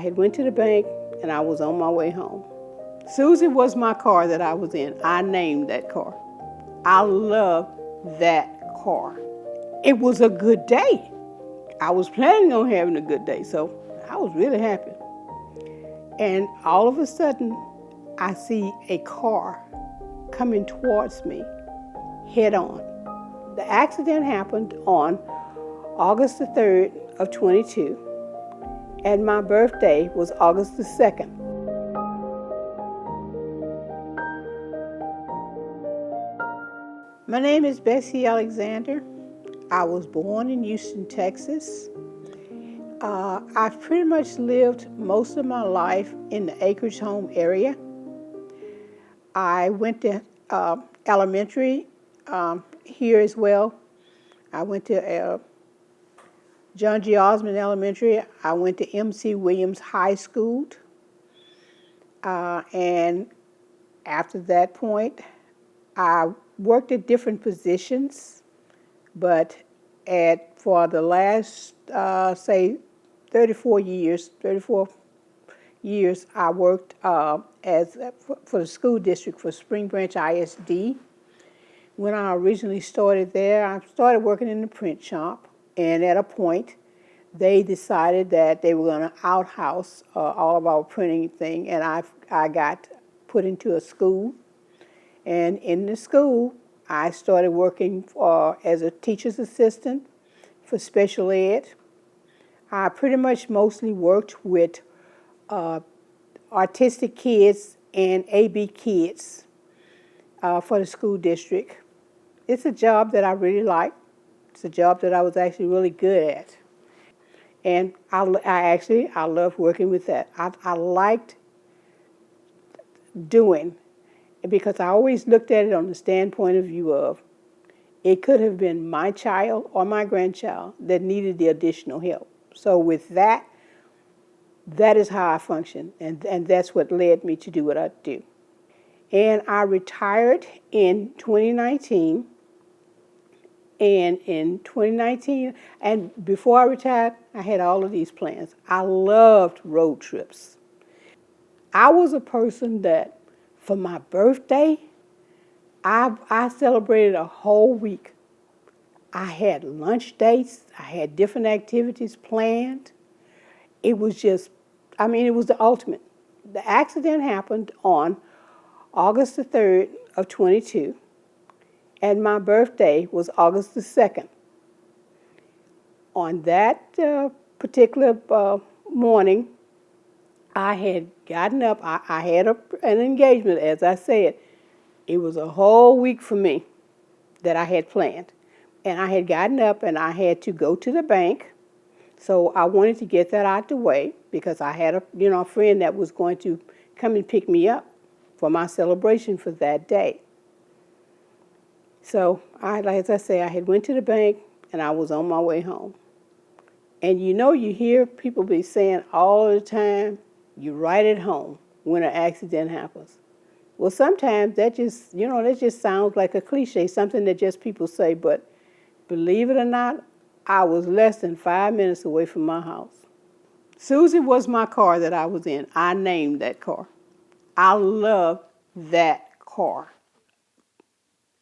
I had went to the bank and I was on my way home. Susie was my car that I was in. I named that car. I love that car. It was a good day. I was planning on having a good day, so I was really happy. And all of a sudden, I see a car coming towards me head on. The accident happened on August the 3rd of 22, and my birthday was August the 2nd. My name is BesseAlexander. I was born in Houston, Texas. I've pretty much lived most of my life in the Acres Home area. I went to elementary here as well. I went to John G. Osmond Elementary. I went to M.C. Williams High School. And after that point, I worked at different positions, but for the last, say, 34 years, I worked for the school district for Spring Branch ISD. When I originally started there, I started working in the print shop, and at a point, they decided that they were going to outhouse all of our printing thing, and I got put into a school. And in the school, I started working as a teacher's assistant for special ed. I pretty much mostly worked with autistic kids and AB kids for the school district. It's a job that I really like. It's a job that I was actually really good at. And I love working with that. I liked doing, because I always looked at it on the standpoint of view of it could have been my child or my grandchild that needed the additional help. So with that is how I function, and that's what led me to do what I do. And I retired in 2019. And in 2019, and before I retired, I had all of these plans. I loved road trips. I was a person that, for my birthday, I celebrated a whole week. I had lunch dates. I had different activities planned. It was just, it was the ultimate. The accident happened on August the 3rd of 22, and my birthday was August the 2nd. On that particular morning, I had gotten up. I had an engagement, as I said. It was a whole week for me that I had planned. And I had gotten up and I had to go to the bank. So I wanted to get that out the way because I had a friend that was going to come and pick me up for my celebration for that day. So as I say, I had went to the bank and I was on my way home. And you hear people be saying all the time, you're right at home when an accident happens. Well, sometimes that just sounds like a cliche, something that just people say, but believe it or not, I was less than 5 minutes away from my house. Susie was my car that I was in. I named that car. I love that car.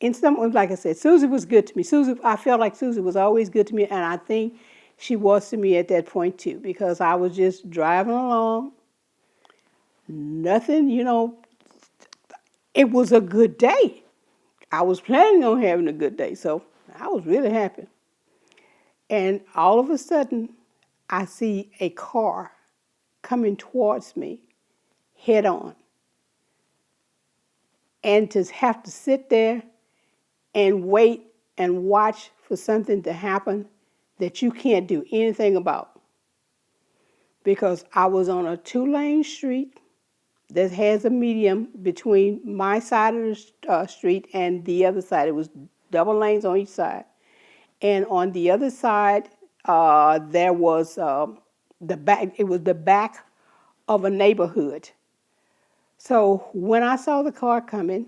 In some ways, like I said, Susie was good to me. I felt like Susie was always good to me, and I think she was to me at that point too, because I was just driving along. Nothing, it was a good day. I was planning on having a good day, so I was really happy. And all of a sudden, I see a car coming towards me head on. And to have to sit there and wait and watch for something to happen that you can't do anything about. Because I was on a 2-lane street that has a medium between my side of the street and the other side. It was double lanes on each side. And on the other side, there was the back. It was the back of a neighborhood. So when I saw the car coming,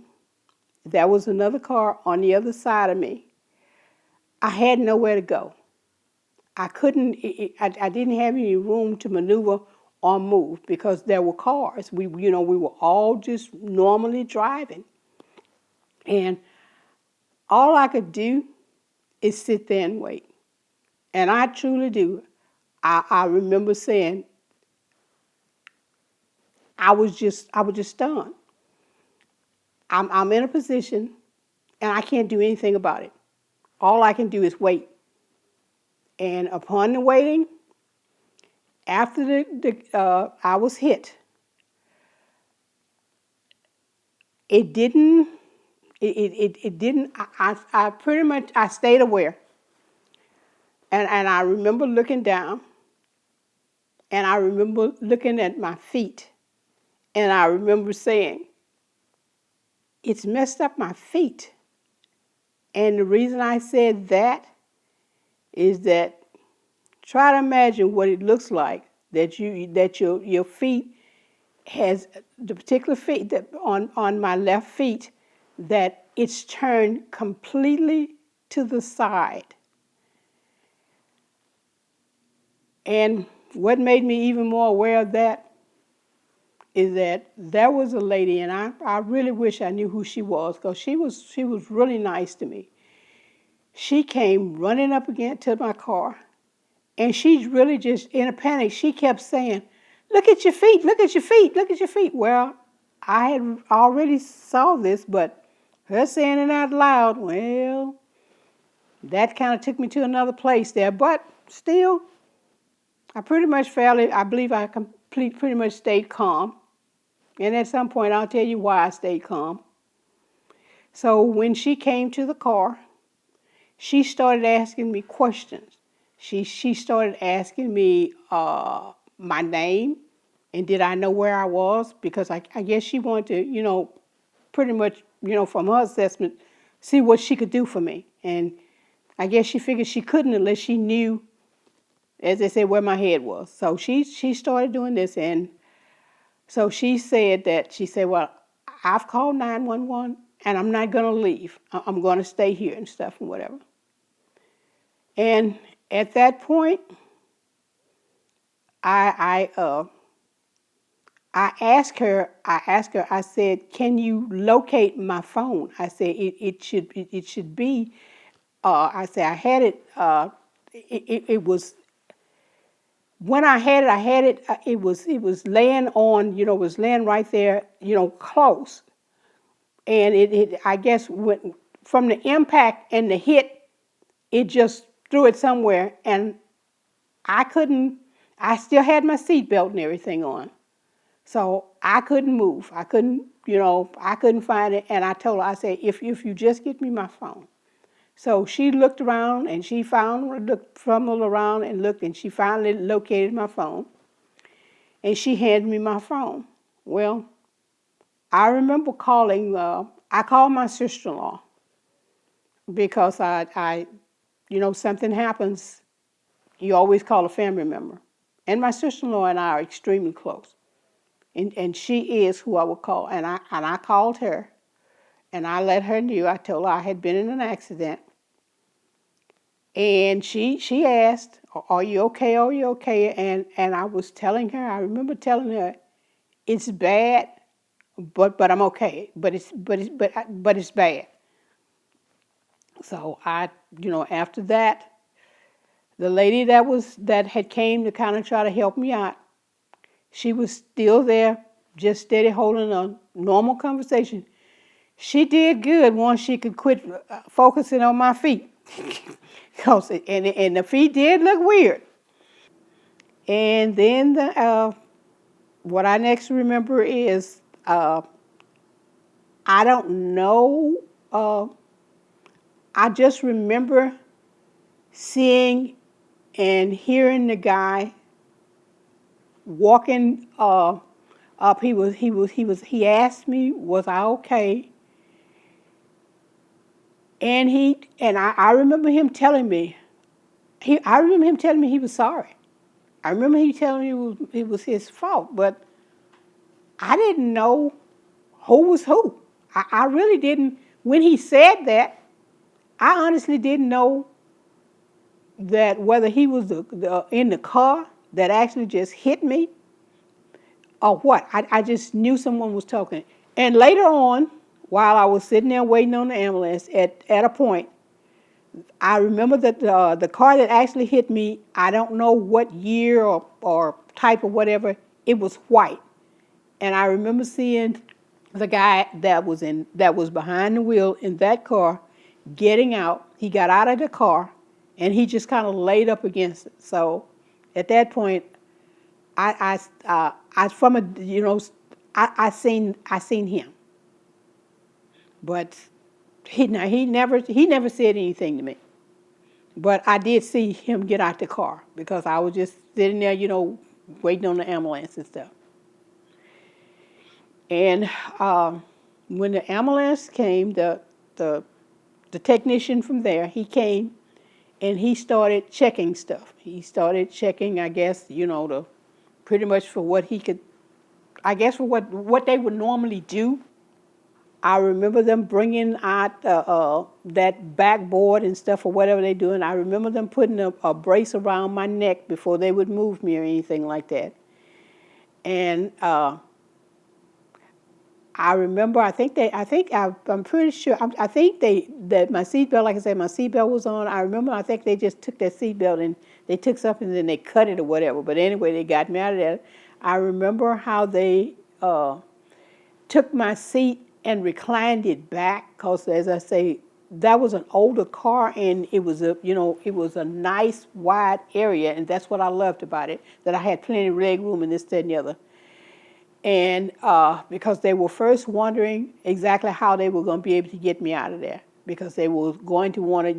there was another car on the other side of me. I had nowhere to go. I couldn't. I didn't have any room to maneuver or move because there were cars. We were all just normally driving. And all I could do is sit there and wait. And I truly do. I remember saying, I was just stunned. I'm in a position and I can't do anything about it. All I can do is wait. And upon the waiting, after I was hit, it didn't, it didn't, I pretty much, I stayed aware. And I remember looking down and I remember looking at my feet and I remember saying, it's messed up my feet. And the reason I said that is that try to imagine what it looks like that your feet has the particular feet that on my left feet that it's turned completely to the side. And what made me even more aware of that is that there was a lady, and I really wish I knew who she was because she was really nice to me. She came running up again to my car, and she's really just in a panic. She kept saying, "Look at your feet! Look at your feet! Look at your feet!" Well, I had already saw this, but her saying it out loud, well, that kind of took me to another place there. But still, I pretty much fairly, I believe I pretty much stayed calm. And at some point, I'll tell you why I stayed calm. So when she came to the car, she started asking me questions. She started asking me my name and did I know where I was? Because I guess she wanted to, pretty much, from her assessment, see what she could do for me. And I guess she figured she couldn't unless she knew, as they said, where my head was. So she started doing this, and so she said, well, I've called 911 and I'm not going to leave. I'm going to stay here and stuff and whatever. And at that point, I I said, can you locate my phone? I said, it should be, I said, I had it, it was, when I had it, it was laying on, it was laying right there, close. And I guess, from the impact and the hit, it just threw it somewhere. And I couldn't, I still had my seatbelt and everything on. So I couldn't move. I couldn't find it. And I told her, I said, if you just get me my phone. So she looked around and she fumbled around and looked, and she finally located my phone. And she handed me my phone. Well, I remember I called my sister-in-law because something happens, you always call a family member. And my sister-in-law and I are extremely close. And she is who I would call. And I called her, and I let her know. I told her I had been in an accident. And she asked, "Are you okay? Are you okay?" And I was telling her, I remember telling her, it's bad, but I'm okay. But it's bad. So after that, the lady that had came to kind of try to help me out, she was still there, just steady holding a normal conversation. She did good once she could quit focusing on my feet. and the feet did look weird. And then what I next remember is, I don't know, uh, I just remember seeing and hearing the guy walking up. He asked me, was I okay? And I remember him telling me, I remember him telling me he was sorry. I remember he telling me it was his fault, but I didn't know who was who. I really didn't. When he said that, I honestly didn't know that whether he was in the car that actually just hit me, or what. I just knew someone was talking. And later on, while I was sitting there waiting on the ambulance, at a point, I remember that the car that actually hit me, I don't know what year or type or whatever, it was white. And I remember seeing the guy that was behind the wheel in that car getting out. He got out of the car and he just kind of laid up against it. So at that point, I from a I seen him, but he never said anything to me. But I did see him get out the car because I was just sitting there, waiting on the ambulance and stuff. And when the ambulance came, the the technician from there, he came and he started checking stuff. He started checking, I guess, the pretty much for what he could, I guess for what they would normally do. I remember them bringing out that backboard and stuff or whatever they're doing. I remember them putting a brace around my neck before they would move me or anything like that. And I remember, I'm pretty sure, I think that my seatbelt, like I said, my seatbelt was on. I remember, I think they just took that seatbelt and they took something and then they cut it or whatever. But anyway, they got me out of there. I remember how they took my seat and reclined it back because, as I say, that was an older car and it was it was a nice wide area, and that's what I loved about it, that I had plenty of leg room and this, that, and the other. And because they were first wondering exactly how they were going to be able to get me out of there, because they were going to want to,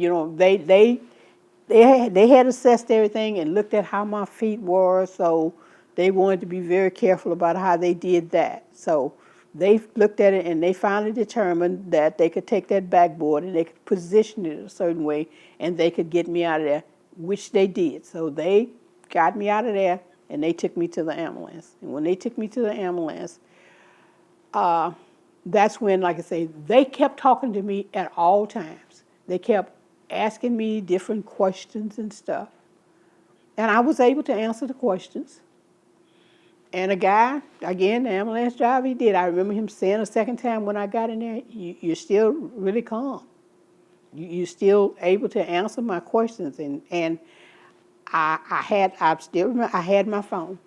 they had assessed everything and looked at how my feet were, so they wanted to be very careful about how they did that. So they looked at it and they finally determined that they could take that backboard and they could position it a certain way and they could get me out of there, which they did. So they got me out of there and they took me to the ambulance. And when they took me to the ambulance, that's when, like I say, they kept talking to me at all times. They kept asking me different questions and stuff. And I was able to answer the questions. And a guy, again, the ambulance driver, he did. I remember him saying a second time when I got in there, you're still really calm. You're still able to answer my questions. And I had my phone.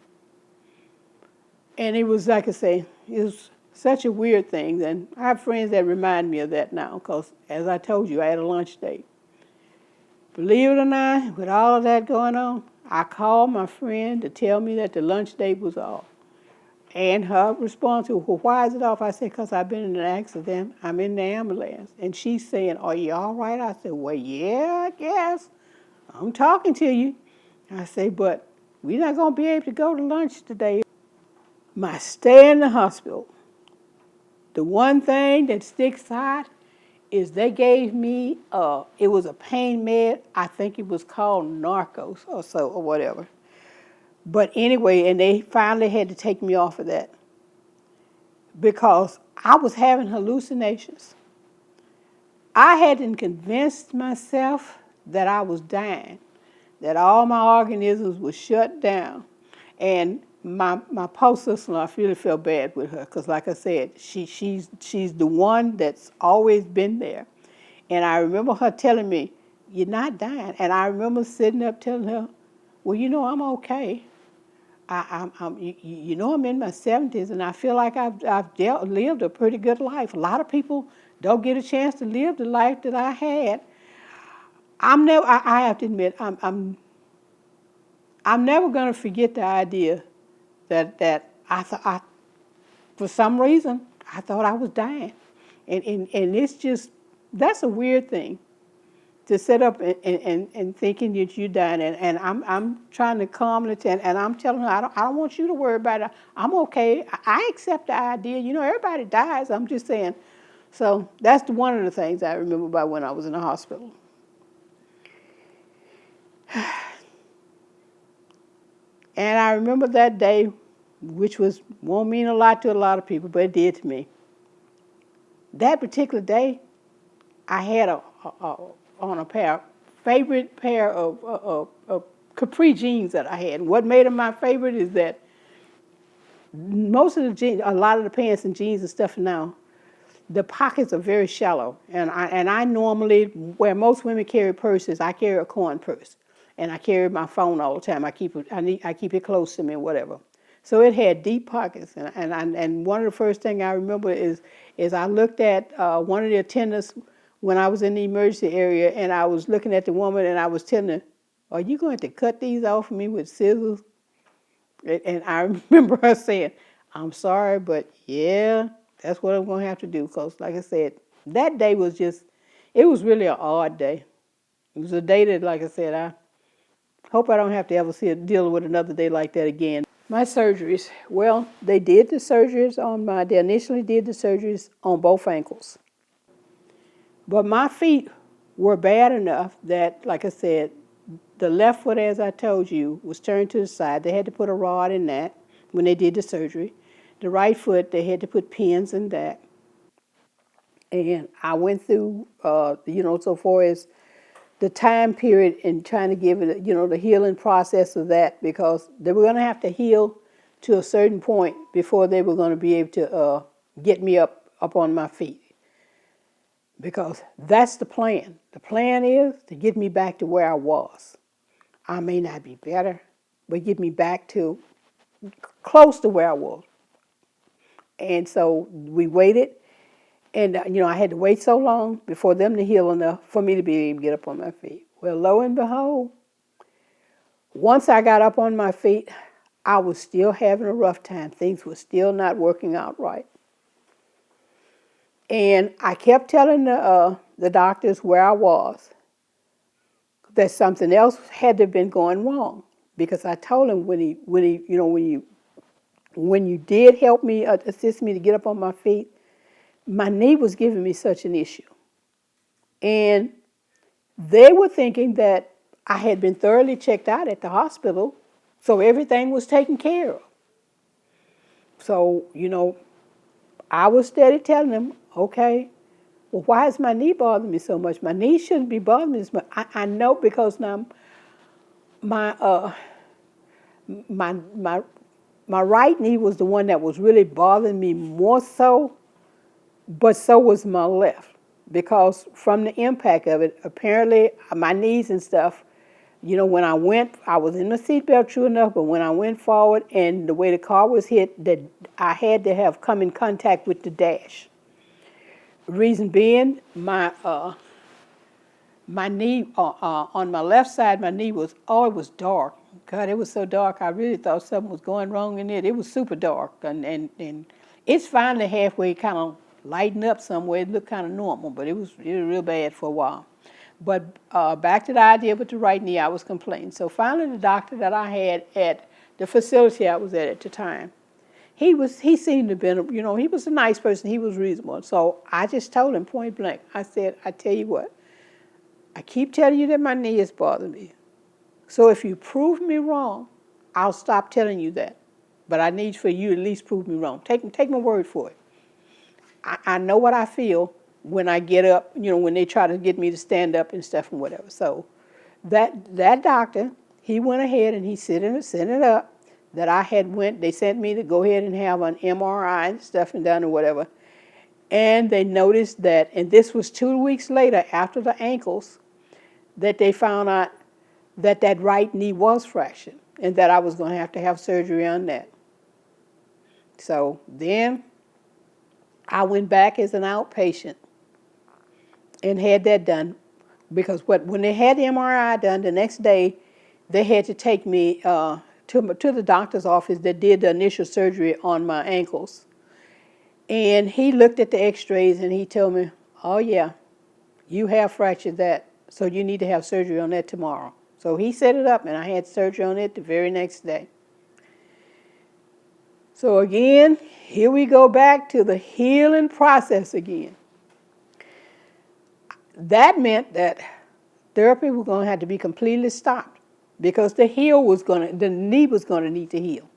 And it was, like I say, it was such a weird thing. And I have friends that remind me of that now because, as I told you, I had a lunch date. Believe it or not, with all of that going on, I called my friend to tell me that the lunch date was off. And her response was, well, why is it off? I said, because I've been in an accident. I'm in the ambulance. And she's saying, are you all right? I said, well, yeah, I guess. I'm talking to you. I say, but we're not going to be able to go to lunch today. My stay in the hospital, the one thing that sticks out is they gave me, it was a pain med. I think it was called Narcos or so, or whatever. But anyway, and they finally had to take me off of that because I was having hallucinations. I hadn't convinced myself that I was dying, that all my organisms were shut down. And my poor sister, I really felt bad with her because, like I said, she's the one that's always been there. And I remember her telling me, you're not dying. And I remember sitting up telling her, well, I'm okay. I'm in my 70s, and I feel like I've lived a pretty good life. A lot of people don't get a chance to live the life that I had. I have to admit, I'm never going to forget the idea that for some reason, I thought I was dying. And it's just, that's a weird thing to set up and thinking that you're dying. And I'm trying to calm it, and I'm telling her, I don't want you to worry about it. I'm okay. I accept the idea. Everybody dies. I'm just saying. So that's one of the things I remember about when I was in the hospital. And I remember that day, which won't mean a lot to a lot of people, but it did to me. That particular day, I had on a favorite pair of capri jeans that I had. And what made them my favorite is that most of the jeans, a lot of the pants and jeans and stuff now, the pockets are very shallow. And I normally, where most women carry purses, I carry a coin purse, and I carry my phone all the time. I keep it close to me, whatever. So it had deep pockets, and one of the first thing I remember is I looked at one of the attendants when I was in the emergency area, and I was looking at the woman, and I was telling her, "Are you going to cut these off for me with scissors?" And I remember her saying, "I'm sorry, but yeah, that's what I'm going to have to do." Because, like I said, that day was just, it was really an odd day. It was a day that, like I said, I hope I don't have to ever deal with another day like that again. My surgeries, well, they initially did the surgeries on both ankles. But my feet were bad enough that, like I said, the left foot, as I told you, was turned to the side. They had to put a rod in that when they did the surgery. The right foot, they had to put pins in that. And I went through, so far as the time period in trying to give it, the healing process of that, because they were going to have to heal to a certain point before they were going to be able to get me up on my feet. Because that's the plan. The plan is to get me back to where I was. I may not be better, but get me back to close to where I was. And so we waited, and I had to wait so long before them to heal enough for me to be able to get up on my feet. Well, lo and behold, once I got up on my feet, I was still having a rough time. Things were still not working out right. And I kept telling the doctors where I was, that something else had to have been going wrong, because I told him when you did help me, assist me to get up on my feet, my knee was giving me such an issue. And they were thinking that I had been thoroughly checked out at the hospital, so everything was taken care of. So, I was steady telling them, okay, well, why is my knee bothering me so much? My knee shouldn't be bothering me this much. I know, because now my my my my right knee was the one that was really bothering me more so, but so was my left, because from the impact of it, apparently my knees and stuff, when I was in the seatbelt, true enough, but when I went forward and the way the car was hit, that I had to have come in contact with the dash. Reason being, my knee on my left side, my knee was, it was dark. God, it was so dark. I really thought something was going wrong in it. It was super dark, and it's finally halfway kind of lighting up somewhere. It looked kind of normal, but it was real bad for a while. But back to the idea with the right knee, I was complaining. So finally, the doctor that I had at the facility I was at the time, he seemed to have been, he was a nice person. He was reasonable. So I just told him point blank. I said, I tell you what, I keep telling you that my knee is bothering me. So if you prove me wrong, I'll stop telling you that. But I need for you to at least prove me wrong. Take my word for it. I know what I feel when I get up, when they try to get me to stand up and stuff and whatever. So that doctor, he went ahead and he sent it up that they sent me to go ahead and have an MRI and stuff and done or whatever. And they noticed that, and this was 2 weeks later after the ankles, that they found out that right knee was fractured and that I was going to have surgery on that. So then I went back as an outpatient and had that done, because when they had the MRI done, the next day they had to take me to the doctor's office that did the initial surgery on my ankles. And he looked at the x-rays and he told me, oh yeah, you have fractured that, so you need to have surgery on that tomorrow. So he set it up and I had surgery on it the very next day. So again, here we go back to the healing process again. That meant that therapy was going to have to be completely stopped, because the knee was going to need to heal.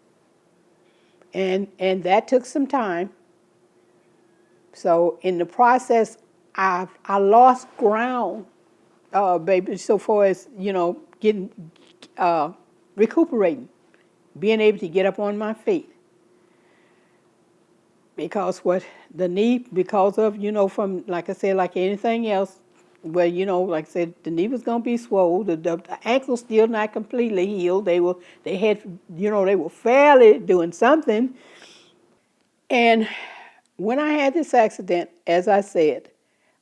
And that took some time. So in the process, I lost ground, baby, so far as, getting, recuperating, being able to get up on my feet. because what the knee, because of, from, like I said, like anything else, well, like I said, the knee was going to be swollen. The ankle's still not completely healed. They had, they were fairly doing something. And when I had this accident, as I said,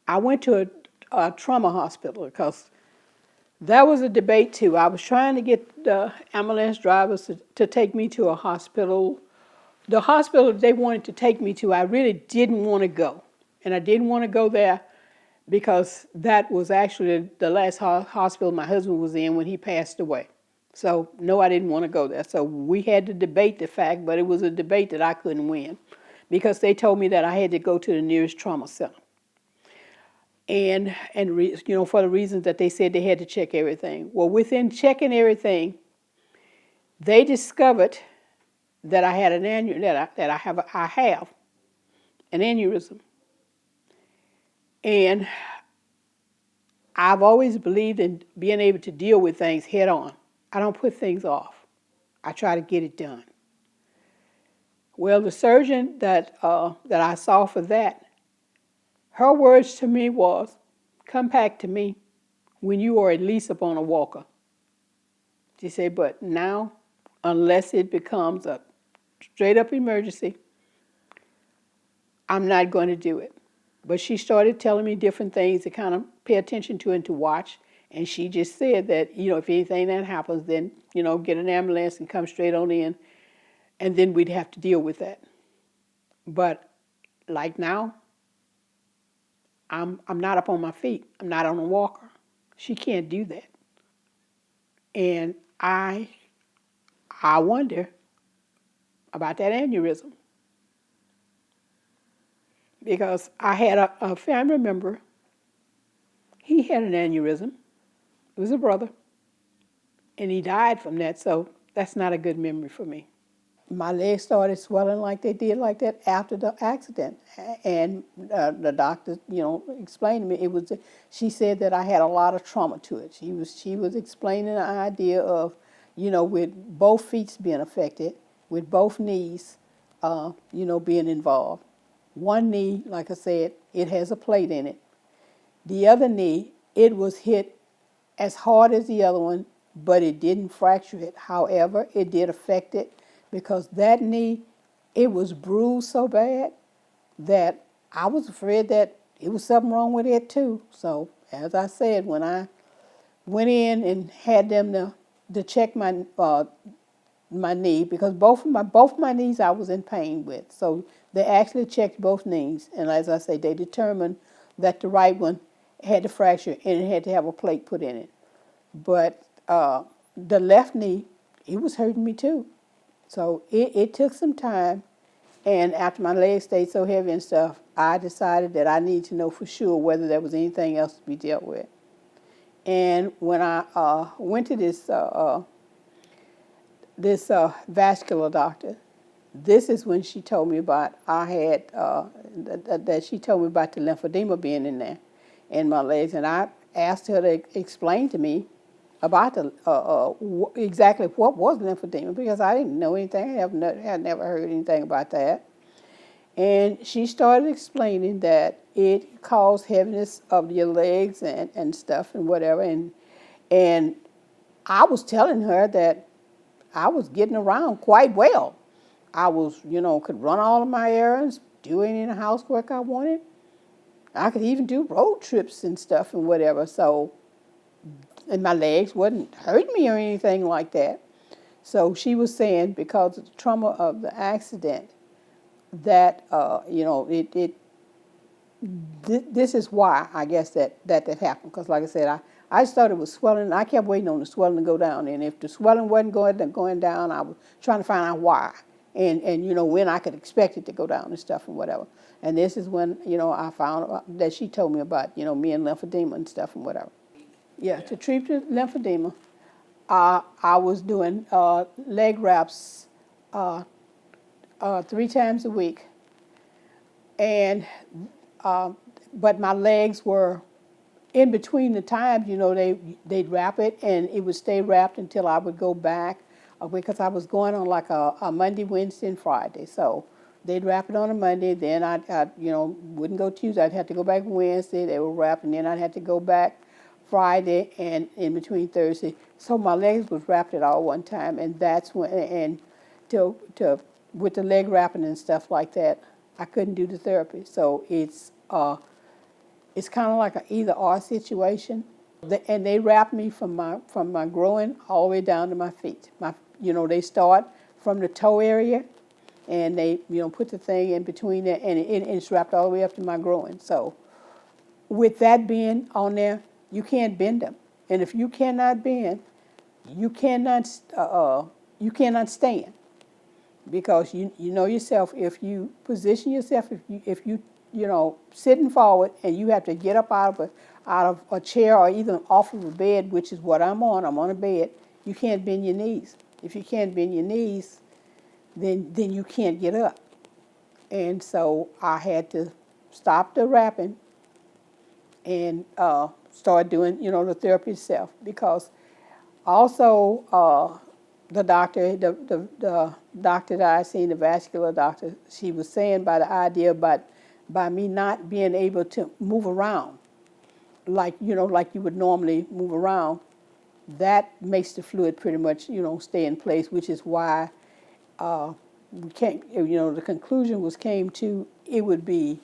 I went to a trauma hospital because that was a debate too. I was trying to get the ambulance drivers to take me to a hospital. The hospital they wanted to take me to, I really didn't want to go. And I didn't want to go there because that was actually the last hospital my husband was in when he passed away. So, no, I didn't want to go there. So we had to debate the fact, but it was a debate that I couldn't win because they told me that I had to go to the nearest trauma center. And for the reasons that they said they had to check everything. Well, within checking everything, they discovered that I had an I have an aneurysm. And I've always believed in being able to deal with things head on. I don't put things off. I try to get it done. Well, the surgeon that I saw for that, her words to me was, "Come back to me when you are at least up on a walker." She said, "But now, unless it becomes a straight up emergency, I'm not going to do it." But she started telling me different things to kind of pay attention to and to watch. And she just said that, if anything that happens, then, get an ambulance and come straight on in. And then we'd have to deal with that. But like now, I'm not up on my feet. I'm not on a walker. She can't do that. And I wonder about that aneurysm. Because I had a family member, he had an aneurysm. It was a brother. And he died from that, so that's not a good memory for me. My legs started swelling like they did like that after the accident, and the doctor, explained to me She said that I had a lot of trauma to it. She was explaining the idea of, with both feet being affected, with both knees, being involved. One knee, like I said, it has a plate in it. The other knee, it was hit as hard as the other one, but it didn't fracture it. However, it did affect it because that knee, it was bruised so bad that I was afraid that it was something wrong with it too. So, as I said, when I went in and had them to check my knee, because both my knees I was in pain with. So they actually checked both knees, and as I say, they determined that the right one had a fracture and it had to have a plate put in it. But the left knee, it was hurting me too. So it took some time, and after my legs stayed so heavy and stuff, I decided that I needed to know for sure whether there was anything else to be dealt with. And when I went to this vascular doctor, this is when she told me about that she told me about the lymphedema being in there in my legs, and I asked her to explain to me about exactly what was lymphedema because I didn't know anything. I had never heard anything about that. And she started explaining that it caused heaviness of your legs and stuff and whatever. And I was telling her that I was getting around quite well. I was, could run all of my errands, do any of the housework I wanted. I could even do road trips and stuff and whatever. So, and my legs wasn't hurting me or anything like that. So she was saying because of the trauma of the accident, that this is why I guess that happened. Because like I said, I started with swelling. I kept waiting on the swelling to go down, and if the swelling wasn't going down, I was trying to find out why, and when I could expect it to go down and stuff and whatever. And this is when I found that she told me about me and lymphedema and stuff and whatever. Yeah, to treat the lymphedema, I was doing leg wraps 3 times a week, and but my legs were in between the times. They'd wrap it, and it would stay wrapped until I would go back, because I was going on like a Monday, Wednesday, and Friday. So they'd wrap it on a Monday. Then I'd wouldn't go Tuesday. I'd have to go back Wednesday. They would wrap, and then I'd have to go back Friday and in between Thursday. So my legs was wrapped at all one time, and that's when and to with the leg wrapping and stuff like that, I couldn't do the therapy. So it's kind of like an either or situation. And they wrap me from my groin all the way down to my feet. They start from the toe area, and they put the thing in between there, and it's wrapped all the way up to my groin. So with that being on there, you can't bend them, and if you cannot bend, you cannot stand, because you know yourself. If you position yourself, if you sitting forward, and you have to get up out of a chair or even off of a bed, which is what I'm on. I'm on a bed. You can't bend your knees. If you can't bend your knees, then you can't get up. And so I had to stop the wrapping and start doing the therapy itself, because also the doctor that I seen, the vascular doctor, she was saying by the idea about by me not being able to move around like you would normally move around, that makes the fluid pretty much stay in place, which is why we can't, the conclusion came to it would be,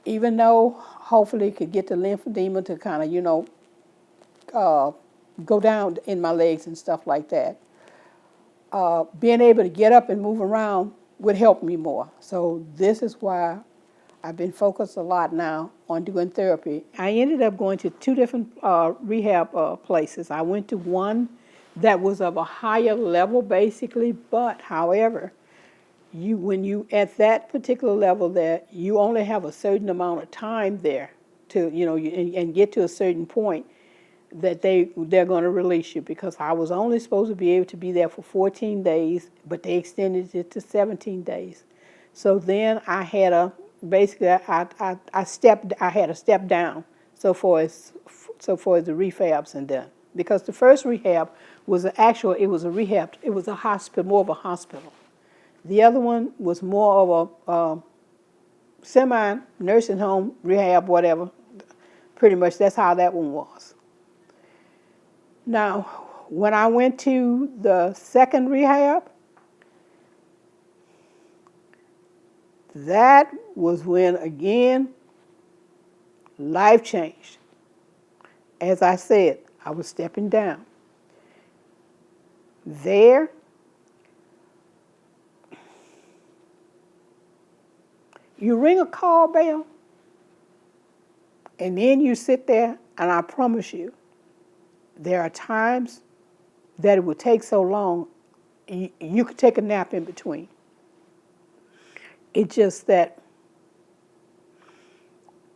even though hopefully it could get the lymphedema to kind of go down in my legs and stuff like that, being able to get up and move around would help me more. So this is why I've been focused a lot now on doing therapy. I ended up going to 2 different rehab places. I went to one that was of a higher level, basically, but however, when you at that particular level there, you only have a certain amount of time there to and get to a certain point that they're going to release you, because I was only supposed to be able to be there for 14 days, but they extended it to 17 days. So then I had I had a step down so far as the rehabs and done, because the first rehab was it was a rehab, it was a hospital, more of a hospital. The other one was more of a semi nursing home rehab, whatever. Pretty much that's how that one was. Now, when I went to the second rehab, that was when, again, life changed. As I said, I was stepping down. There, you ring a call bell, and then you sit there, and I promise you, there are times that it would take so long, you could take a nap in between. It's just that,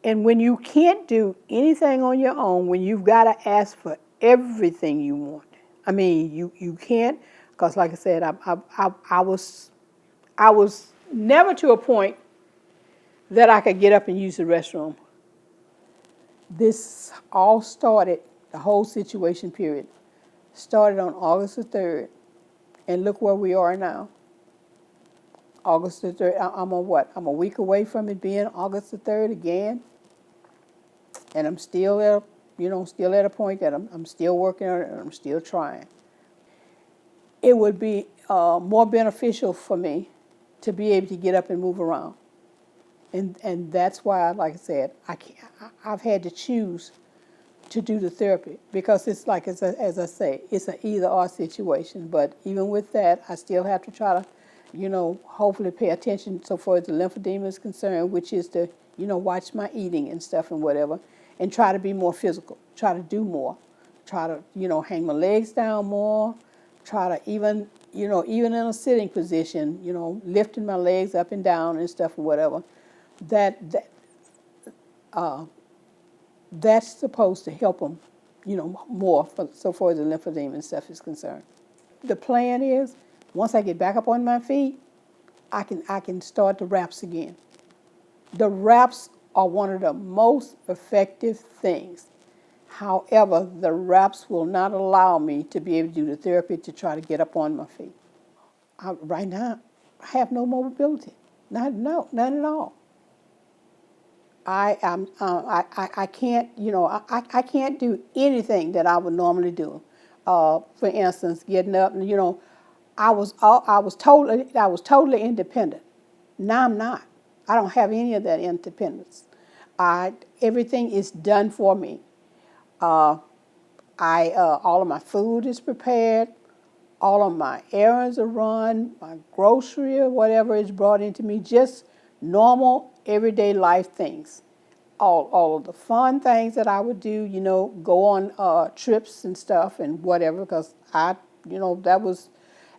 and when you can't do anything on your own, when you've got to ask for everything you want, I mean, you can't, because like I said, I was never to a point that I could get up and use the restroom. This all started, the whole situation period, started on August the 3rd, and look where we are now. August the 3rd, I'm on what? I'm a week away from it being August the 3rd again, and I'm still at a point that I'm still working on it, and I'm still trying. It would be more beneficial for me to be able to get up and move around. And that's why, like I said, I've had to choose to do the therapy, because it's like, as I say, it's an either-or situation. But even with that, I still have to try to, hopefully pay attention so far as the lymphedema is concerned, which is to, watch my eating and stuff and whatever, and try to be more physical, try to do more, try to, hang my legs down more, try to even in a sitting position, lifting my legs up and down and stuff and whatever. That's supposed to help them, more so far as the lymphedema and stuff is concerned. The plan is, once I get back up on my feet, I can start the wraps again. The wraps are one of the most effective things. However, the wraps will not allow me to be able to do the therapy to try to get up on my feet. Right now, I have no mobility. none at all. I can't, I can't do anything that I would normally do. For instance, getting up and, I was totally independent. Now I'm not. I don't have any of that independence. I Everything is done for me. Uh, I All of my food is prepared. All of my errands are run. My grocery or whatever is brought into me. Just normal everyday life things. All of the fun things that I would do. Go on trips and stuff and whatever. Because that was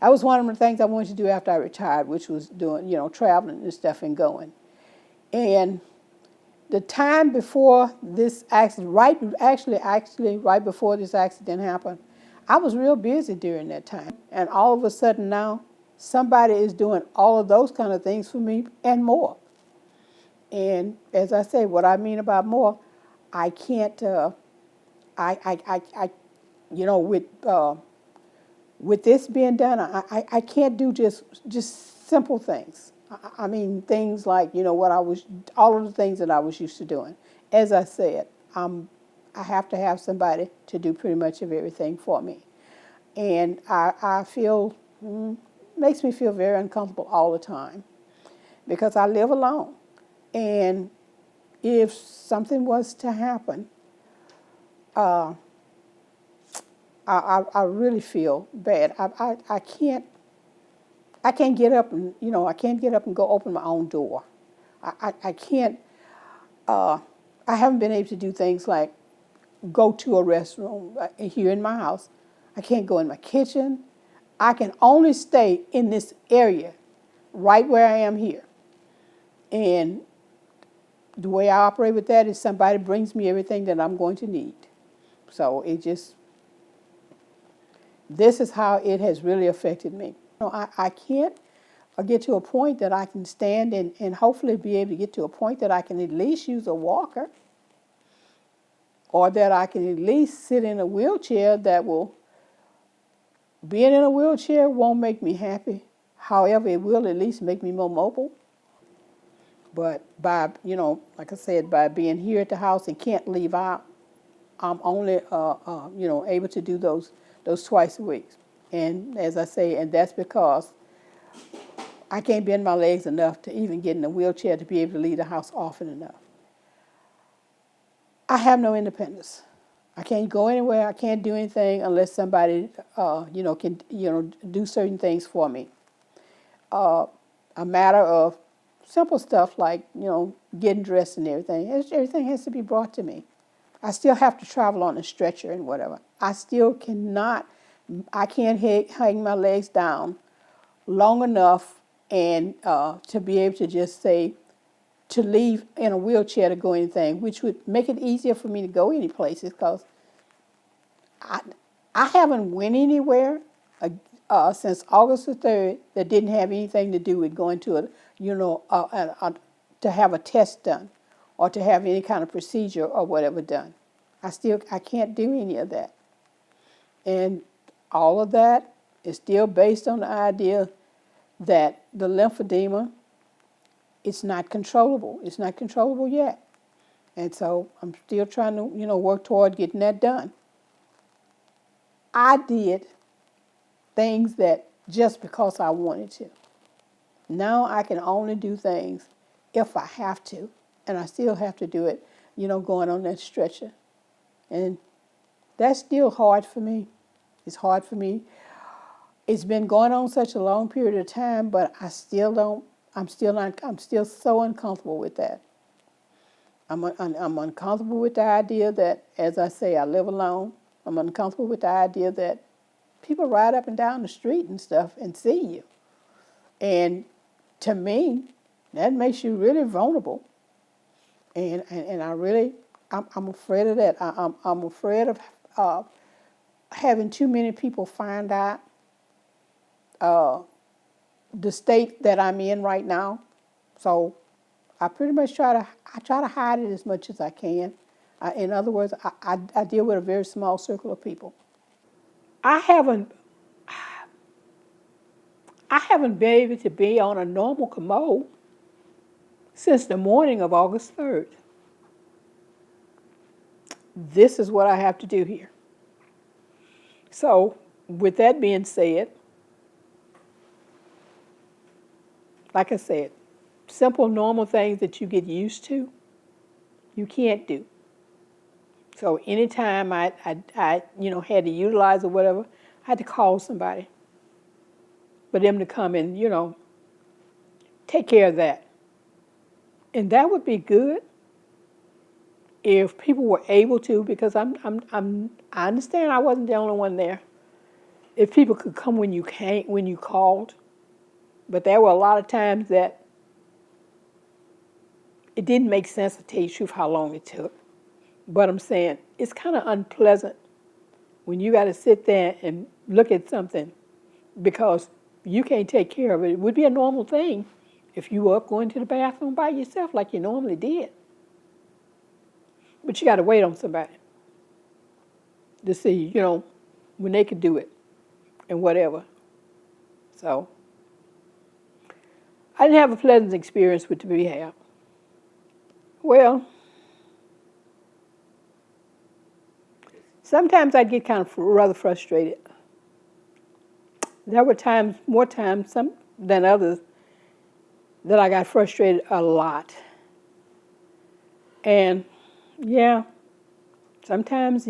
one of the things I wanted to do after I retired, which was doing traveling and stuff and going. And the time before this accident, actually, right before this accident happened, I was real busy during that time. And all of a sudden now, somebody is doing all of those kind of things for me and more. And as I say, what I mean about more, I can't, I with this being done, I can't do just simple things. I mean, things like, all of the things that I was used to doing. As I said, I have to have somebody to do pretty much of everything for me. And I feel, makes me feel very uncomfortable all the time because I live alone. And if something was to happen, uh, I really feel bad. I can't get up and I can't get up and go open my own door. I can't. Uh, I haven't been able to do things like go to a restroom here in my house. I can't go in my kitchen. I can only stay in this area, right where I am here. And the way I operate with that is somebody brings me everything that I'm going to need. So this is how it has really affected me. I can't get to a point that I can stand and hopefully be able to get to a point that I can at least use a walker or that I can at least sit in a wheelchair. Being in a wheelchair won't make me happy. However, it will at least make me more mobile. But like I said, by being here at the house and can't leave out, I'm only, able to do those twice a week. And as I say, and that's because I can't bend my legs enough to even get in a wheelchair to be able to leave the house often enough. I have no independence. I can't go anywhere. I can't do anything unless somebody, can, do certain things for me. A matter of simple stuff like, getting dressed and everything. Everything has to be brought to me. I still have to travel on a stretcher and whatever. I can't hang my legs down long enough and to be able to just say, to leave in a wheelchair to go anything, which would make it easier for me to go any places because I haven't went anywhere since August the 3rd that didn't have anything to do with going to to have a test done or to have any kind of procedure or whatever done. I can't do any of that. And all of that is still based on the idea that the lymphedema, it's not controllable. It's not controllable yet. And so I'm still trying to, work toward getting that done. I did things that just because I wanted to. Now I can only do things if I have to. And I still have to do it, going on that stretcher. And that's still hard for me. It's hard for me. It's been going on such a long period of time, but I'm still so uncomfortable with that. I'm uncomfortable with the idea that, as I say, I live alone. I'm uncomfortable with the idea that people ride up and down the street and stuff and see you. And to me, that makes you really vulnerable. And I'm afraid of that. I'm afraid of having too many people find out the state that I'm in right now. So I pretty much try to hide it as much as I can. In other words, I deal with a very small circle of people. I haven't I haven't been able to be on a normal commode since the morning of August 3rd. This is what I have to do here. So, with that being said, like I said, simple, normal things that you get used to, you can't do. So anytime I had to utilize or whatever, I had to call somebody for them to come and, take care of that. And that would be good if people were able to, because I understand I wasn't the only one there. If people could come when you called, but there were a lot of times that it didn't make sense to tell you the truth how long it took. But I'm saying it's kind of unpleasant when you got to sit there and look at something because you can't take care of it. It would be a normal thing if you were up going to the bathroom by yourself like you normally did. But you got to wait on somebody to see, when they could do it and whatever. So I didn't have a pleasant experience with the rehab. Well, sometimes I'd get kind of rather frustrated. There were times, more times than others, that I got frustrated a lot. And yeah, sometimes,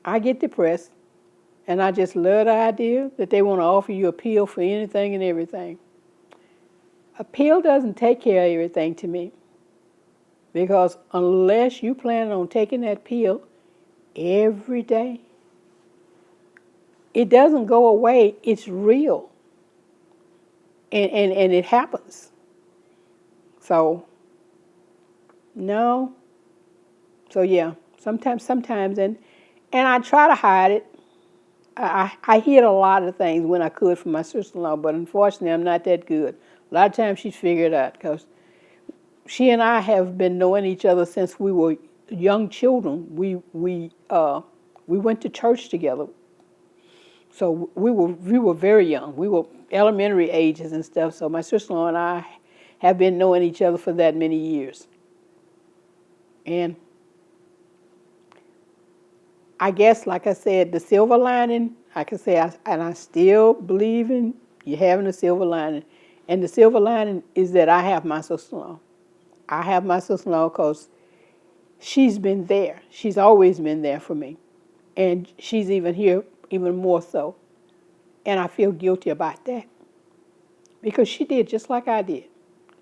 I get depressed, and I just love the idea that they want to offer you a pill for anything and everything. A pill doesn't take care of everything to me, because unless you plan on taking that pill every day, it doesn't go away. It's real, and it happens. So, no. So yeah, sometimes, and I try to hide it. I hid a lot of things when I could from my sister-in-law, but unfortunately, I'm not that good. A lot of times she's figured out because she and I have been knowing each other since we were young children. We went to church together, so we were very young. We were elementary ages and stuff. So my sister-in-law and I have been knowing each other for that many years, and I guess, like I said, the silver lining, I can say, and I still believe in you having a silver lining. And the silver lining is that I have my sister-in-law. I have my sister-in-law because she's been there. She's always been there for me. And she's even here, even more so. And I feel guilty about that because she did just like I did.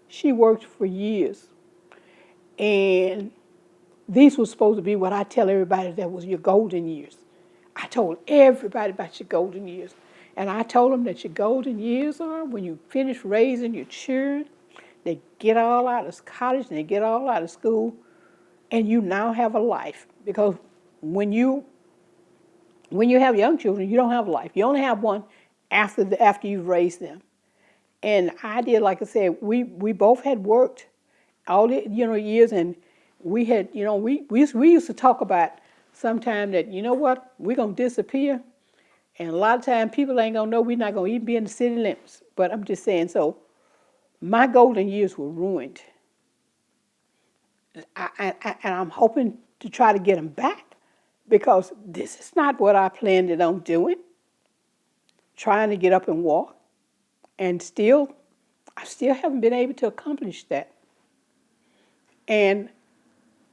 She worked for years. And these were supposed to be what I tell everybody that was your golden years. I told everybody about your golden years. And I told them that your golden years are when you finish raising your children, they get all out of college and they get all out of school, and you now have a life. Because when you have young children, you don't have a life. You only have one after you've raised them. And I did, like I said, we both had worked all the years, and we had we used to talk about sometime that we're gonna disappear, and a lot of time people ain't gonna know we're not gonna even be in the city limits. But I'm just saying, so my golden years were ruined, and I'm hoping to try to get them back because this is not what I planned on doing. Trying to get up and walk, and I still haven't been able to accomplish that. And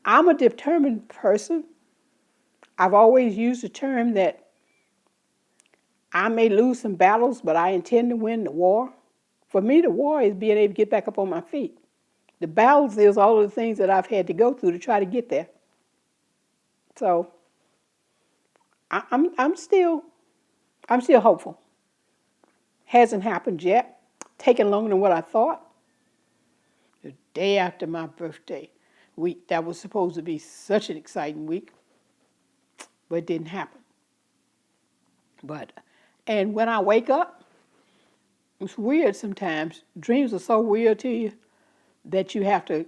I'm a determined person. I've always used the term that I may lose some battles, but I intend to win the war. For me, the war is being able to get back up on my feet. The battles is all of the things that I've had to go through to try to get there. So I'm still hopeful. Hasn't happened yet. Taken longer than what I thought. The day after my birthday week, that was supposed to be such an exciting week, but it didn't happen. And when I wake up, it's weird sometimes. Dreams are so weird to you that you have to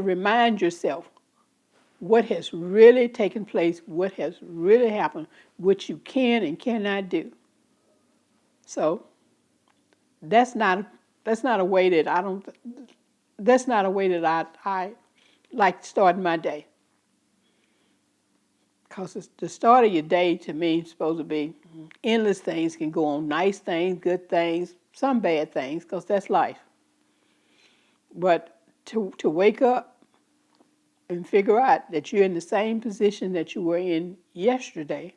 remind yourself what has really taken place, what has really happened, what you can and cannot do. So that's not That's not a way that I don't. That's not a way that I like starting my day. Because the start of your day, to me, is supposed to be endless things can go on. Nice things, good things, some bad things, because that's life. But to wake up and figure out that you're in the same position that you were in yesterday,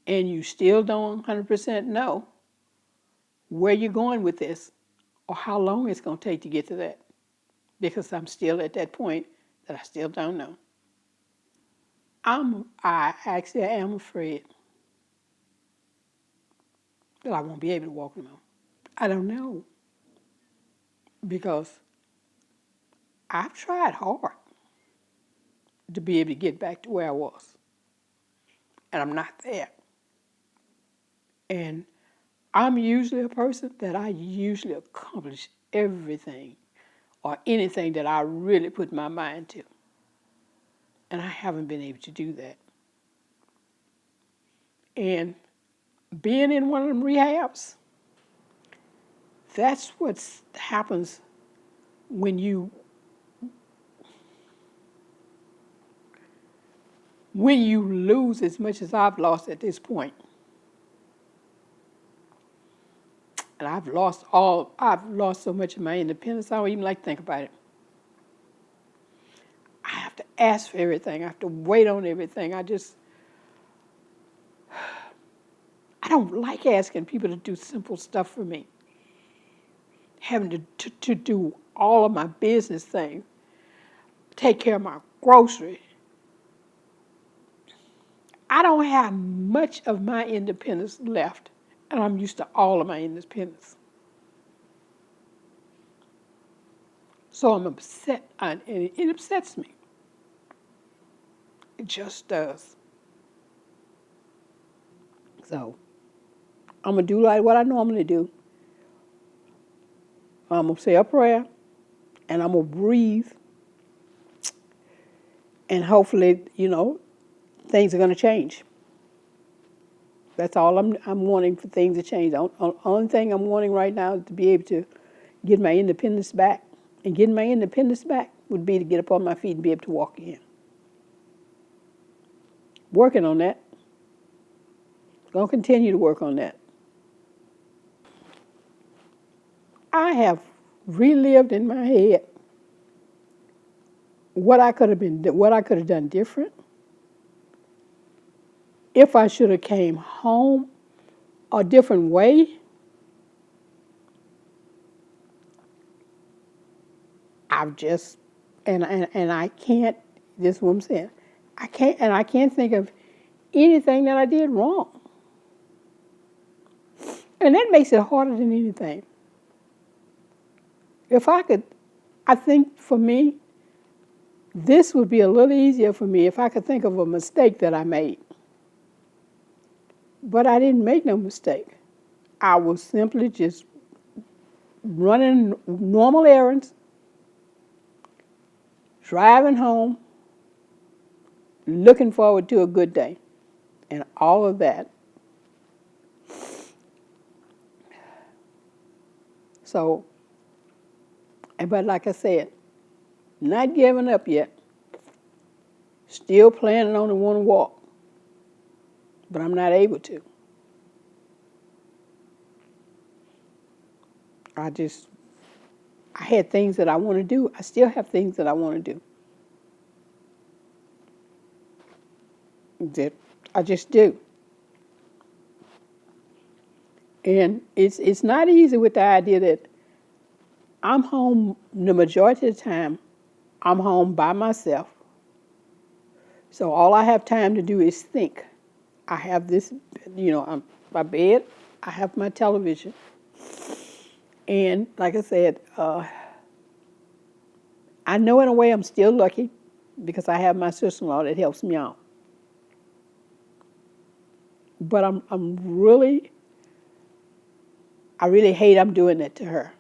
and you still don't 100% know where you're going with this or how long it's going to take to get to that. Because I'm still at that point that I still don't know. I actually am afraid that I won't be able to walk no more. I don't know because I've tried hard to be able to get back to where I was, and I'm not there. And I'm usually a person that I usually accomplish everything or anything that I really put my mind to, and I haven't been able to do that. And being in one of them rehabs, that's what happens when you lose as much as I've lost at this point. And I've lost so much of my independence, I don't even like to think about it. I have to ask for everything. I have to wait on everything. I don't like asking people to do simple stuff for me. Having to do all of my business things, take care of my groceries. I don't have much of my independence left, and I'm used to all of my independence. So I'm upset, and it upsets me. It just does. So I'm going to do like what I normally do. I'm going to say a prayer, and I'm going to breathe, and hopefully, things are going to change. That's all I'm wanting for things to change. The only thing I'm wanting right now is to be able to get my independence back. And getting my independence back would be to get up on my feet and be able to walk again. Working on that. Going to continue to work on that. I have relived in my head what I could have done different. If I should have came home a different way. I've just and I can't. This is what I'm saying. I can't think of anything that I did wrong. And that makes it harder than anything. If I could, I think for me, this would be a little easier for me if I could think of a mistake that I made. But I didn't make no mistake. I was simply just running normal errands, driving home, looking forward to a good day, and all of that. So, but like I said, not giving up yet. Still planning on the one walk, but I'm not able to. I had things that I want to do. I still have things that I want to do. That I just do. And it's not easy with the idea that I'm home the majority of the time. I'm home by myself. So all I have time to do is think. I have this, my bed. I have my television. And like I said, I know in a way I'm still lucky because I have my sister-in-law that helps me out. But I really hate I'm doing that to her.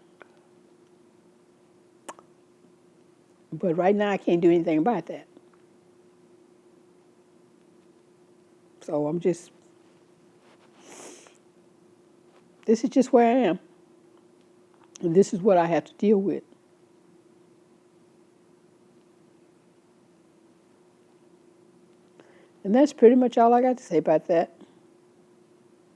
But right now I can't do anything about that. So this is just where I am. And this is what I have to deal with. And that's pretty much all I got to say about that.